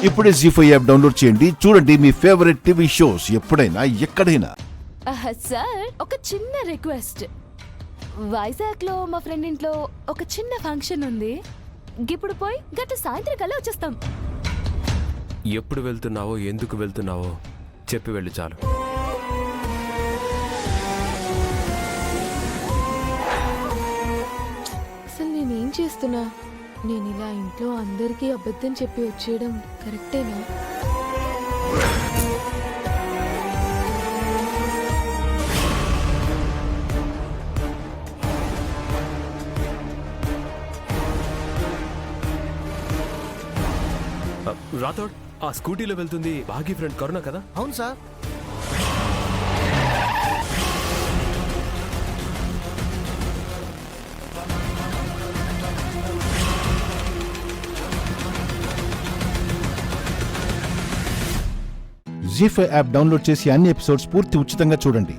ఇప్పుడే జీ5 app download చేయండి. చూడండి మీ ఫేవరెట్ టీవీ షోస్ ఎప్పుడైనా ఎక్కడైనా. సార్, ఒక చిన్న రిక్వెస్ట్. వైజాగ్ లో మా ఫ్రెండ్ ఇంట్లో ఒక చిన్న ఫంక్షన్ ఉంది. ఇప్పుడు పోయి గత సాయంత్రం కల్లా వచ్చేస్తాం. ఎప్పుడు వెళ్తున్నావో, ఎందుకు వెళ్తున్నావో చెప్పి వెళ్ళి చాలు. అసలు నేనేం చేస్తున్నా? నేను ఇలా ఇంట్లో అందరికీ అబద్ధం చెప్పి వచ్చేయడం కరెక్టేనా? రాథోడ్, ఆ స్కూటీలో వెళ్తుంది భాగ్య ఫ్రెండ్ కరుణ కదా? అవును సార్. జీ5 యాప్ డౌన్లోడ్ చేసి అన్ని ఎపిసోడ్స్ పూర్తి ఉచితంగా చూడండి.